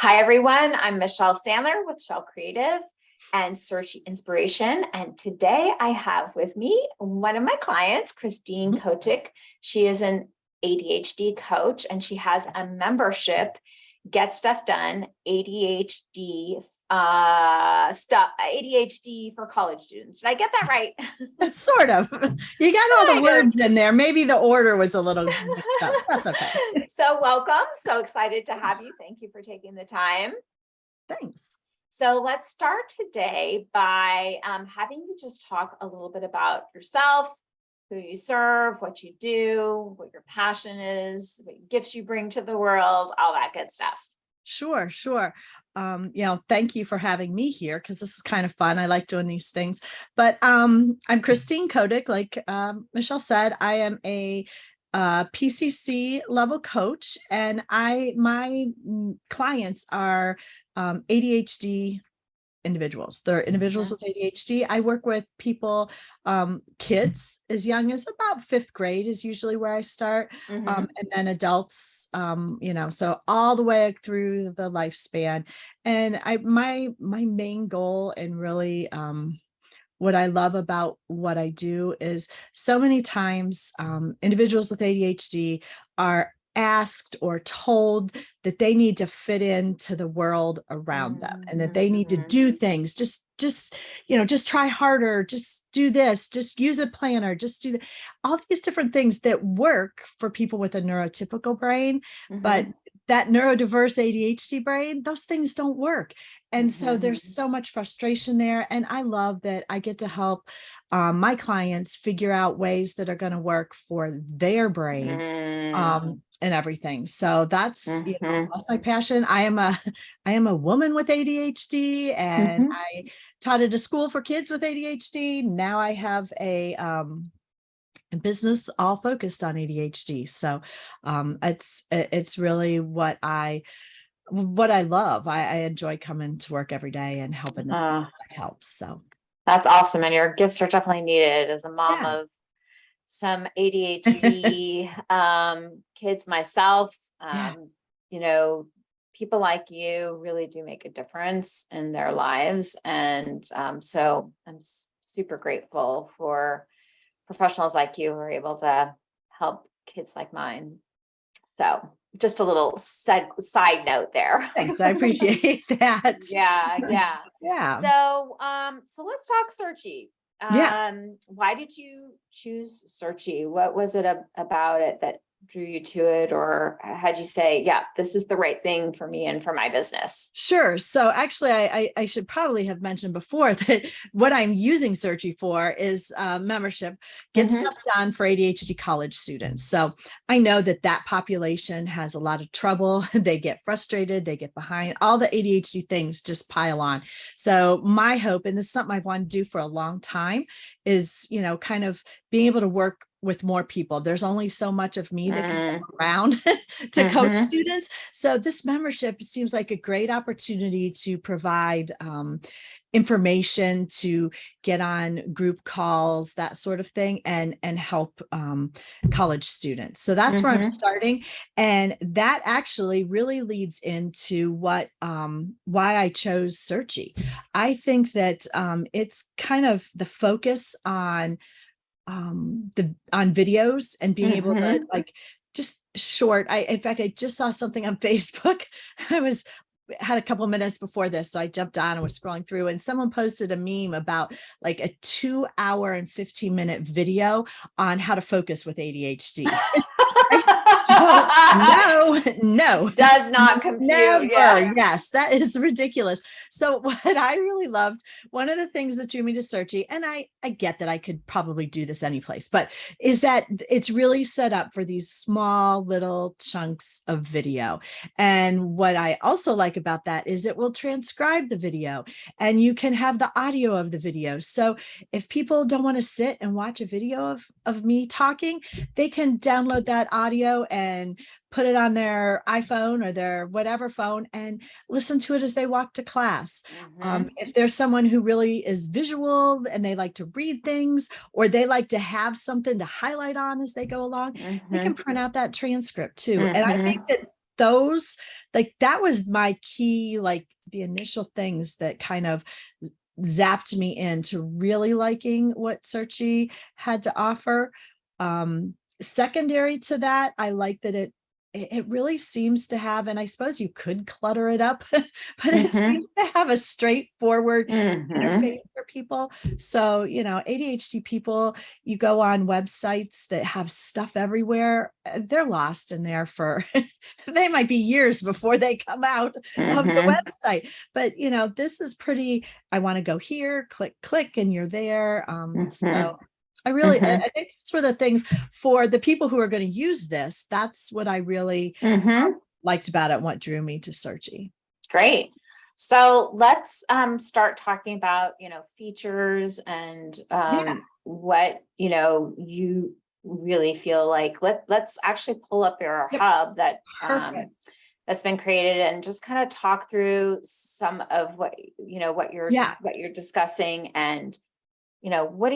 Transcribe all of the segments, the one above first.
Hi, everyone. I'm Michelle Sandler with Shell Creative and Searchie Inspiration. And today I have with me one of my clients, Christine Kotik. She is an ADHD coach and she has a membership, Get Stuff Done, ADHD for college students. Did I get that right? Sort of. You got all the Kind of. words in there. Maybe the order was a little mixed up. That's okay. So welcome. So excited to have you. Thank you for taking the time. Thanks. So let's start today by having you just talk a little bit about yourself, who you serve, what you do, what your passion is, what gifts you bring to the world, all that good stuff. Sure. Thank you for having me here because this is kind of fun. I like doing these things. But I'm Christine Kotik. Like Michelle said, I am a PCC level coach, and my clients are ADHD individuals. They're individuals with ADHD. I work with people, kids as young as about 5th grade is usually where I start. And then adults, so all the way through the lifespan. And my main goal and really, what I love about what I do is so many times individuals with ADHD are asked or told that they need to fit into the world around them and that they need to do things, just try harder, just do this, just use a planner, just do all these different things that work for people with a neurotypical brain, but that neurodiverse ADHD brain, those things don't work. And so there's so much frustration there. And I love that I get to help my clients figure out ways that are going to work for their brain and everything. So that's, that's my passion. I am a woman with ADHD, and I taught at a school for kids with ADHD. Now I have a business all focused on ADHD. So it's really what I love. I enjoy coming to work every day and helping them. That helps. So that's awesome. And your gifts are definitely needed as a mom of some ADHD kids myself. People like you really do make a difference in their lives. And so I'm super grateful for professionals like you who are able to help kids like mine. So just a little side note there. Thanks. I appreciate that. Yeah. So let's talk Searchie. Why did you choose Searchie? What was it about it that drew you to it, or how'd you say, yeah, this is the right thing for me and for my business? Sure. So actually, I should probably have mentioned before that what I'm using Searchie for is membership, Get Stuff Done for ADHD college students. So I know that population has a lot of trouble. They get frustrated, they get behind, all the ADHD things just pile on. So my hope, and this is something I've wanted to do for a long time, is, kind of being able to work with more people. There's only so much of me that can go around to coach students. So this membership seems like a great opportunity to provide information, to get on group calls, that sort of thing, and help college students. So that's where I'm starting. And that actually really leads into why I chose Searchie. I think that it's kind of the focus on videos and being able to just short. In fact, I just saw something on Facebook. Had a couple of minutes before this, so I jumped on and was scrolling through, and someone posted a meme about like a 2-hour and 15-minute video on how to focus with ADHD. No, does not compute. Never. Yes, that is ridiculous. So what I really loved, one of the things that drew me to Searchie, and I get that I could probably do this any place, but is that it's really set up for these small little chunks of video. And what I also like about that is it will transcribe the video, and you can have the audio of the video. So if people don't want to sit and watch a video of me talking, they can download that audio and put it on their iPhone or their whatever phone and listen to it as they walk to class. If there's someone who really is visual and they like to read things, or they like to have something to highlight on as they go along, they can print out that transcript too. And I think that those, like, that was my key, like the initial things that kind of zapped me into really liking what Searchie had to offer. Secondary to that, I like that it really seems to have, and I suppose you could clutter it up, but it seems to have a straightforward interface for people. So, ADHD people, you go on websites that have stuff everywhere, they're lost in there for, they might be years before they come out of the website. But, this is pretty, I want to go here, click, and you're there. So I really, I think these were the things for the people who are going to use this. That's what I really liked about it, what drew me to Searchie. Great. So let's start talking about, features and what, you really feel like. Let's actually pull up your hub that that's been created and just kind of talk through some of what, what you're discussing, and what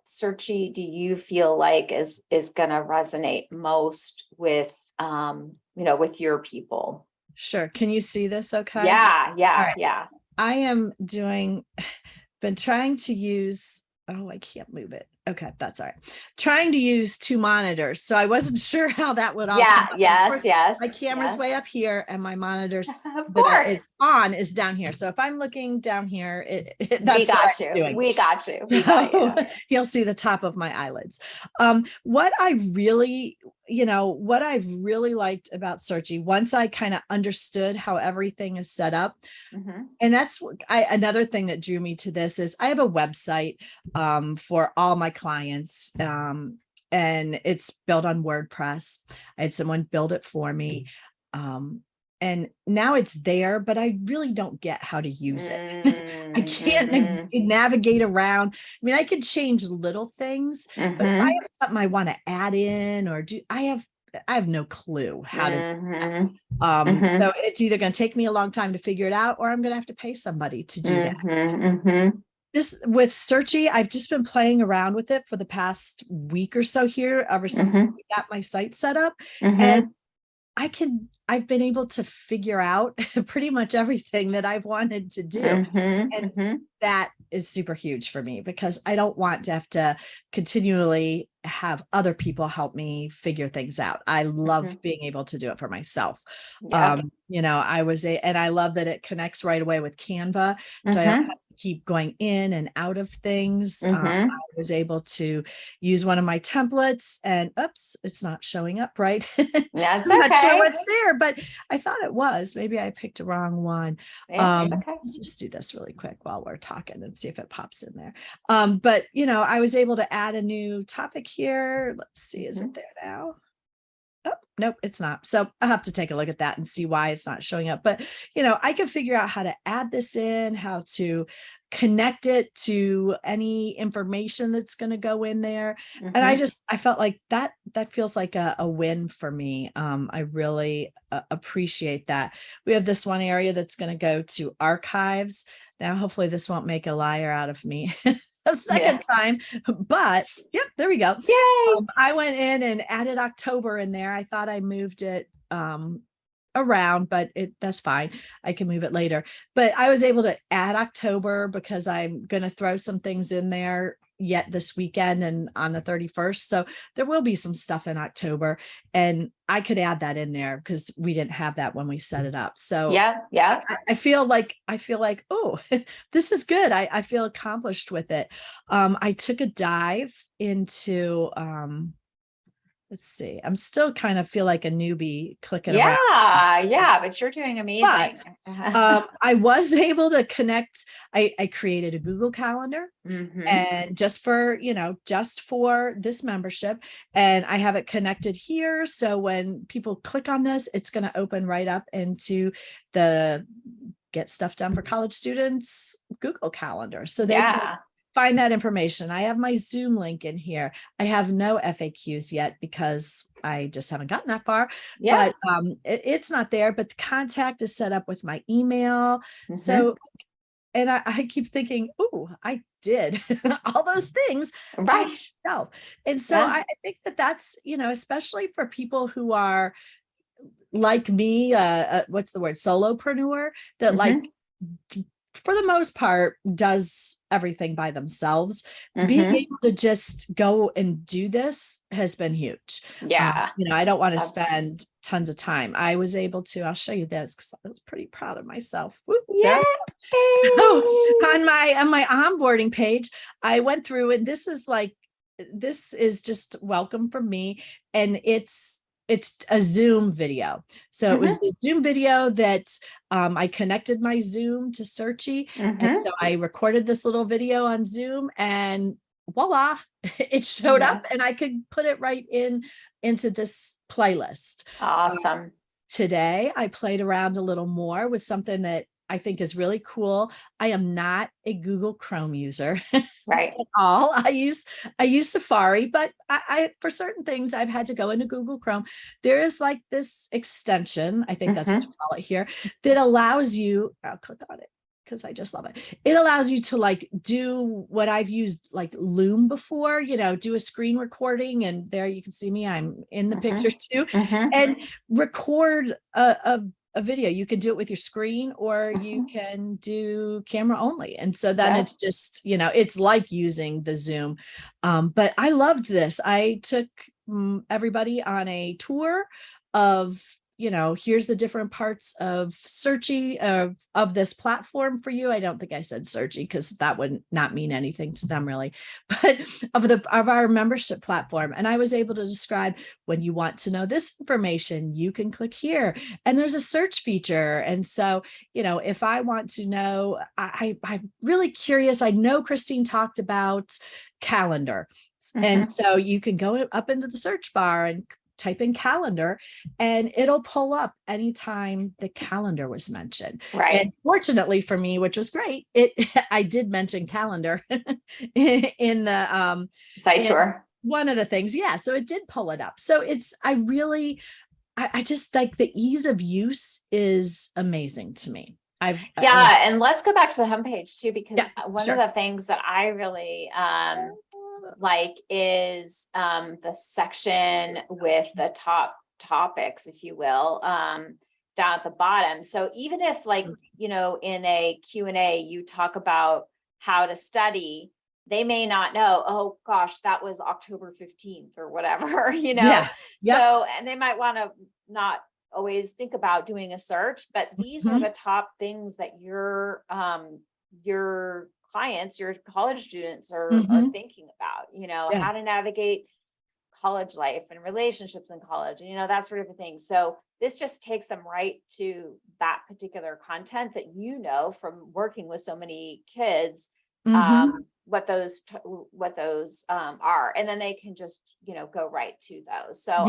Searchie do you feel like is going to resonate most with, with your people? Sure. Can you see this? Okay. Yeah. Right. Yeah. I am been trying to use, oh, I can't move it. Okay, that's all right. Trying to use 2 monitors. So I wasn't sure how that would all come up. Yes. My camera's way up here and my monitors of course it's on is down here. So if I'm looking down here, we got you. We got you. You'll see the top of my eyelids. What I've really liked about Searchie, once I kind of understood how everything is set up, and that's another thing that drew me to this is I have a website for all my clients, and it's built on WordPress. I had someone build it for me, and now it's there, but I really don't get how to use it. I can't navigate around. I mean, I could change little things, but if I have something I want to add in or do, I have no clue how to do that. So it's either going to take me a long time to figure it out, or I'm going to have to pay somebody to do that. This with Searchie, I've just been playing around with it for the past week or so here, ever since we got my site set up. And I've been able to figure out pretty much everything that I've wanted to do. And that is super huge for me, because I don't want to have to continually have other people help me figure things out. I love being able to do it for myself. And I love that it connects right away with Canva. So I don't have to keep going in and out of things. I was able to use one of my templates, and oops, it's not showing up right. That's I'm not sure what's there, but I thought it was. Maybe I picked a wrong one. Let's just do this really quick while we're talking and see if it pops in there. But I was able to add a new topic here. Let's see, is it there now? Oh, nope, it's not. So I'll have to take a look at that and see why it's not showing up. But, I can figure out how to add this in, how to connect it to any information that's going to go in there. And I felt like that feels like a win for me. I really appreciate that. We have this one area that's going to go to archives. Now, hopefully this won't make a liar out of me. A second time, but yep, there we go. Yay! I went in and added October in there. I thought I moved it around, but that's fine. I can move it later. But I was able to add October because I'm going to throw some things in there yet this weekend and on the 31st. So there will be some stuff in October, and I could add that in there because we didn't have that when we set it up. So I feel like, oh, this is good. I feel accomplished with it. I took a dive into, let's see, I'm still kind of feel like a newbie clicking around. But you're doing amazing. But, I was able to connect. I created a Google Calendar, and just for this membership, and I have it connected here. So when people click on this, it's going to open right up into the Get Stuff Done for College Students Google Calendar. So they can find that information. I have my Zoom link in here. I have no FAQs yet because I just haven't gotten that far. But it's not there, but the contact is set up with my email. So, and I keep thinking, oh, I did all those things right. myself. And so I think that's, especially for people who are like me, what's the word, solopreneur, that like for the most part does everything by themselves. Being able to just go and do this has been huge. Yeah. I don't want to Absolutely. spend tons of time. I was able to, I'll show you this because I was pretty proud of myself. Yay. So on my onboarding page, I went through, and this is just welcome from me. And it's a Zoom video. So it was a Zoom video that I connected my Zoom to Searchie. And so I recorded this little video on Zoom, and voila, it showed up, and I could put it right into this playlist. Awesome. Today, I played around a little more with something that I think is really cool. I am not a Google Chrome user. Right. At all. I use Safari, but I for certain things I've had to go into Google Chrome. There is like this extension, I think that's what you call it here, that allows you, I'll click on it because I just love it. It allows you to like do what I've used like Loom before, do a screen recording, and there you can see me, I'm in the picture too, and record a video. You can do it with your screen, or you can do camera only. And so then it's just, it's like using the Zoom. But I loved this. I took everybody on a tour of, here's the different parts of Searchie, of this platform for you. I don't think I said Searchie because that would not mean anything to them really, but of our membership platform. And I was able to describe, when you want to know this information, you can click here, and there's a search feature. And so, if I want to know, I'm really curious. I know Christine talked about calendar. And so you can go up into the search bar and type in calendar, and it'll pull up anytime the calendar was mentioned. Right. And fortunately for me, which was great, I did mention calendar in the site tour. One of the things. Yeah. So it did pull it up. So I just like the ease of use is amazing to me. And let's go back to the homepage too, because one sure. of the things that I really like is the section with the top topics, if you will, down at the bottom. So even if like, in a Q&A, you talk about how to study, they may not know, oh gosh, that was October 15th or whatever, So, and they might want to not always think about doing a search, but these are the top things that your clients, your college students are thinking about, how to navigate college life and relationships in college, and that sort of a thing. So this just takes them right to that particular content that, from working with so many kids, what those are, and then they can just go right to those. So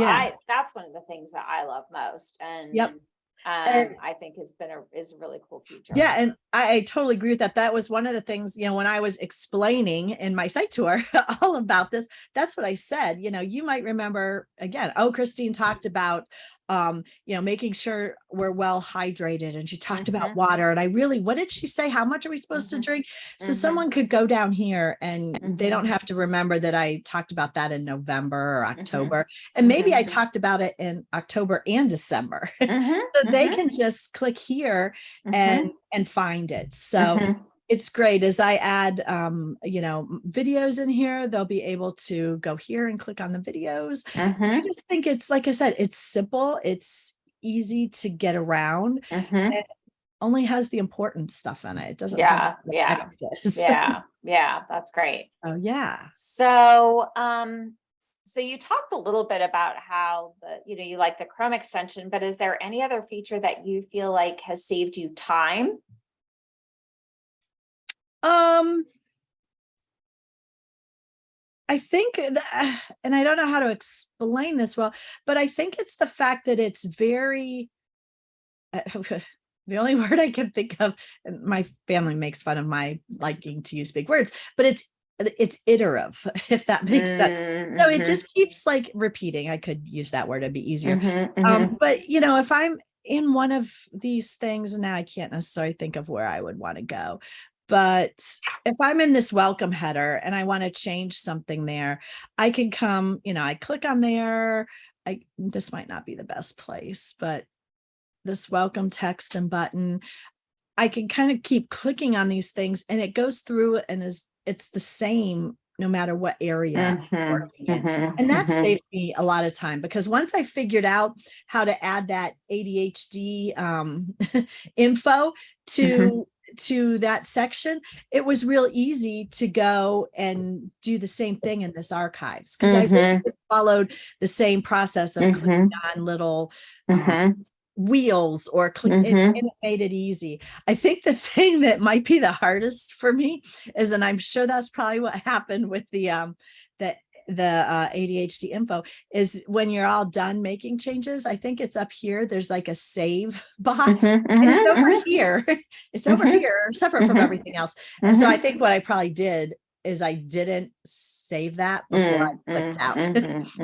that's one of the things that I love most, and I think is a really cool feature. Yeah, and I totally agree with that. That was one of the things, when I was explaining in my site tour all about this, that's what I said. You might remember again, Christine talked about making sure we're well hydrated, and she talked about water, and what did she say? How much are we supposed to drink? So someone could go down here and they don't have to remember that I talked about that in November or October, and maybe I talked about it in October and December. So they can just click here and find it. So it's great. As I add, videos in here, they'll be able to go here and click on the videos. I just think it's, like I said, it's simple. It's easy to get around. It only has the important stuff in it. It doesn't. That's great. Oh yeah. So, so you talked a little bit about how you like the Chrome extension, but is there any other feature that you feel like has saved you time? I think that, and I don't know how to explain this well, but I think it's the fact that it's very, the only word I can think of, and my family makes fun of my liking to use big words, but it's iterative, if that makes sense. So it just keeps like repeating. I could use that word, it'd be easier. But if I'm in one of these things now, I can't necessarily think of where I would want to go. But if I'm in this welcome header and I want to change something there, I can come, I click on there. This might not be the best place, but this welcome text and button, I can kind of keep clicking on these things and it goes through and it's the same no matter what area I'm working in. And that saved me a lot of time, because once I figured out how to add that ADHD info to that section, it was real easy to go and do the same thing in this archives, because I really just followed the same process of clicking on little wheels or click, and it made it easy. I think the thing that might be the hardest for me is, and I'm sure that's probably what happened with the ADHD info, is when you're all done making changes, I think it's up here, there's like a save box, and it's over here. It's over here, separate from everything else. And so I think what I probably did is I didn't save that before I clicked out.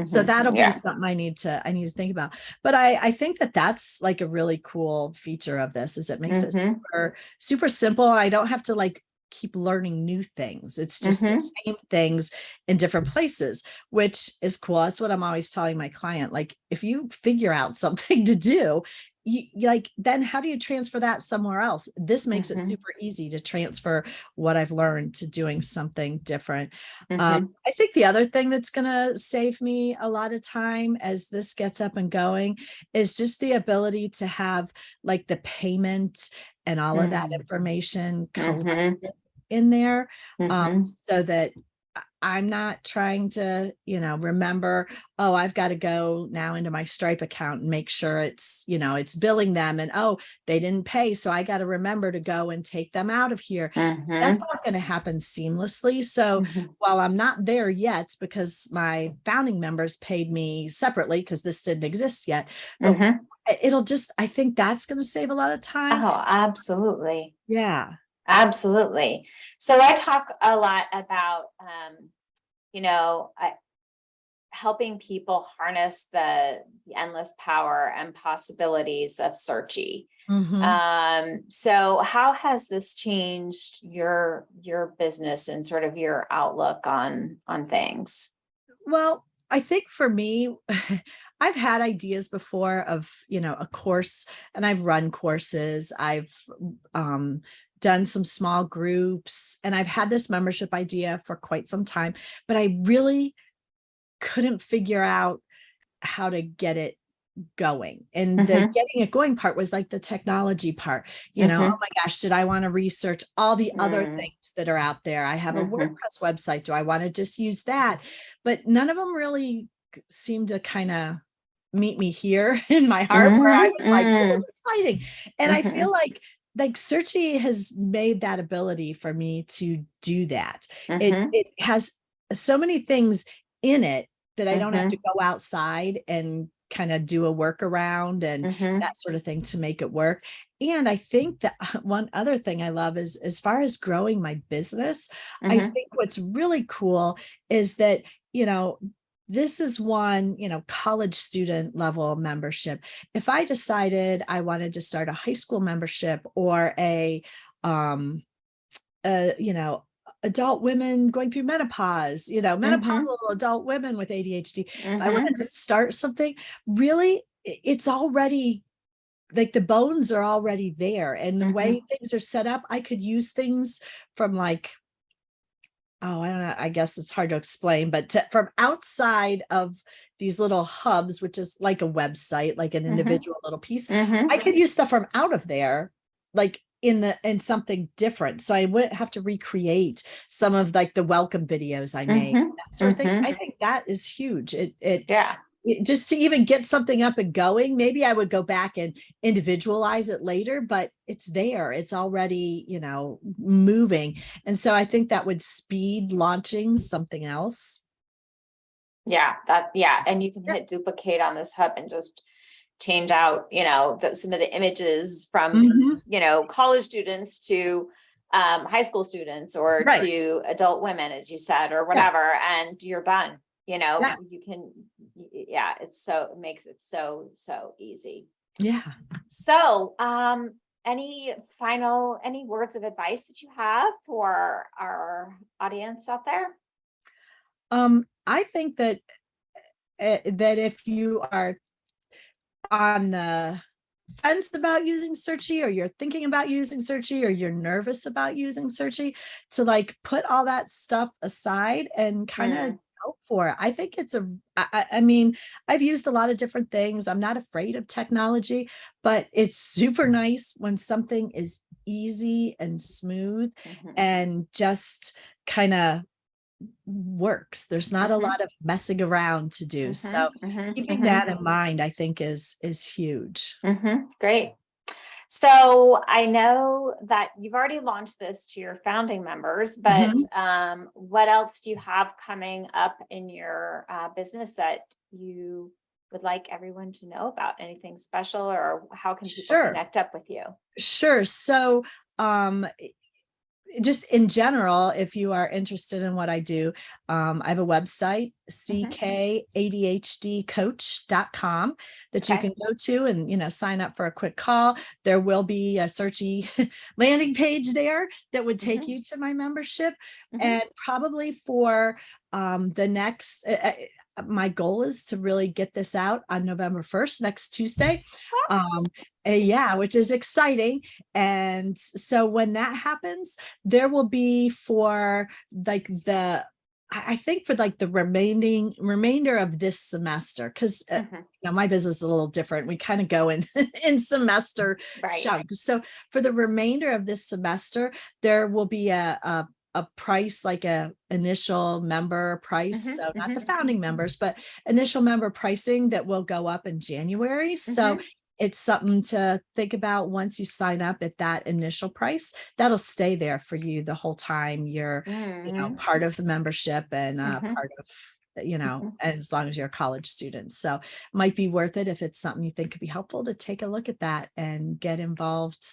So that'll be something I need to think about. But I think that that's like a really cool feature of this, is it makes it super, super simple. I don't have to like keep learning new things. It's just the same things in different places, which is cool. That's what I'm always telling my client. Like, if you figure out something to do, you like, then how do you transfer that somewhere else? This makes it super easy to transfer what I've learned to doing something different. I think the other thing that's going to save me a lot of time as this gets up and going is just the ability to have like the payment and all of that information collected in there, so that I'm not trying to, remember, oh, I've got to go now into my Stripe account and make sure it's, it's billing them, and oh, they didn't pay, so I got to remember to go and take them out of here. That's all going to happen seamlessly. So while I'm not there yet, because my founding members paid me separately because this didn't exist yet, but it'll just, I think that's going to save a lot of time. Oh, absolutely. Yeah. Absolutely. So I talk a lot about, helping people harness the endless power and possibilities of Searchie. So how has this changed your business and sort of your outlook on things? Well, I think for me, I've had ideas before of, a course, and I've run courses. I've done some small groups, and I've had this membership idea for quite some time, but I really couldn't figure out how to get it going. And the getting it going part was like the technology part, oh my gosh, did I want to research all the other things that are out there? I have a WordPress website. Do I want to just use that? But none of them really seemed to kind of meet me here in my heart, where I was like, this is exciting. And I feel like Searchie has made that ability for me to do that. It has so many things in it that I don't have to go outside and kind of do a workaround and that sort of thing to make it work. And I think that one other thing I love is, as far as growing my business, I think what's really cool is that, this is one, college student level membership. If I decided I wanted to start a high school membership or adult women going through menopause, menopausal adult women with ADHD. If I wanted to start something, really, it's already like the bones are already there. And the way things are set up, I could use things from like, oh, I don't know, I guess it's hard to explain, but from outside of these little hubs, which is like a website, like an individual little piece, I could use stuff from out of there, like in something different. So I wouldn't have to recreate some of like the welcome videos I made, that sort of thing. I think that is huge. It just to even get something up and going, maybe I would go back and individualize it later, but it's there. It's already, moving. And so I think that would speed launching something else. Yeah, and you can hit duplicate on this hub and just change out, some of the images from, college students to high school students or to adult women, as you said, or whatever, and you're done. You can, it makes it so easy. Yeah. So, any words of advice that you have for our audience out there? I think that if you are on the fence about using Searchie, or you're thinking about using Searchie, or you're nervous about using Searchie, to like put all that stuff aside and kind of go for it. I think it's I mean, I've used a lot of different things. I'm not afraid of technology, but it's super nice when something is easy and smooth Mhm. and just kind of works. There's not a Mhm. lot of messing around to do. So Mhm. Mhm. keeping Mhm. that in mind, I think is huge. Great. So I know that you've already launched this to your founding members, but Mhm. what else do you have coming up in your business that you would like everyone to know about? Anything special, or how can people Sure. connect up with you? Sure. So, just in general, if you are interested in what I do, I have a website, Mhm. ckadhdcoach.com, that you Okay. can go to and, sign up for a quick call. There will be a Searchy landing page there that would take Mhm. you to my membership. Mhm. And probably for the next, my goal is to really get this out on November 1st, next Tuesday. Um, yeah, which is exciting. And so when that happens, there will be for like I think for like the remainder of this semester, because Mhm. my business is a little different. We kind of go in in semester Right. chunks. So for the remainder of this semester, there will be a price, like a initial member price. Mhm. So not the Mhm. founding members, but initial member pricing that will go up in January. So Mhm. it's something to think about. Once you sign up at that initial price, that'll stay there for you the whole time you're, Mhm. part of the membership, and Mhm. part of, Mhm. and as long as you're a college student. So might be worth it, if it's something you think could be helpful, to take a look at that and get involved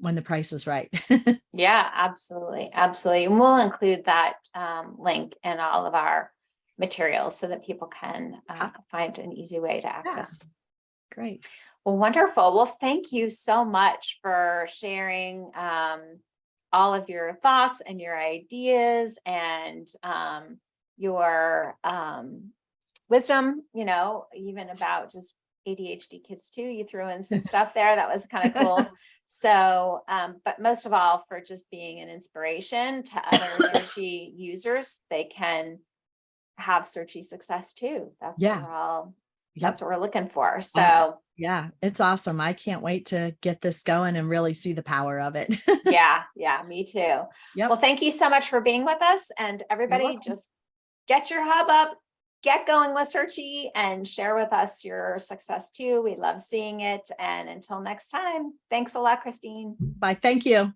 when the price is right. Yeah, absolutely. Absolutely. And we'll include that link in all of our materials so that people can find an easy way to Yeah, access. great. Well, wonderful. Well, thank you so much for sharing all of your thoughts and your ideas and your wisdom, even about just ADHD kids too. You threw in some stuff there that was kind of cool. So, but most of all, for just being an inspiration to other Searchie users, they can have Searchie success too. Yeah. That's Yep. what we're looking for. Uh, So yeah, it's awesome. I can't wait to get this going and really see the power of it. yeah, me too. Well, Yep. thank you so much for being with us, and You're everybody welcome. just get your hub up, get going with Searchie, and share with us your success too. We love seeing it. And until next time, thanks a lot, Christine. Bye. Thank you.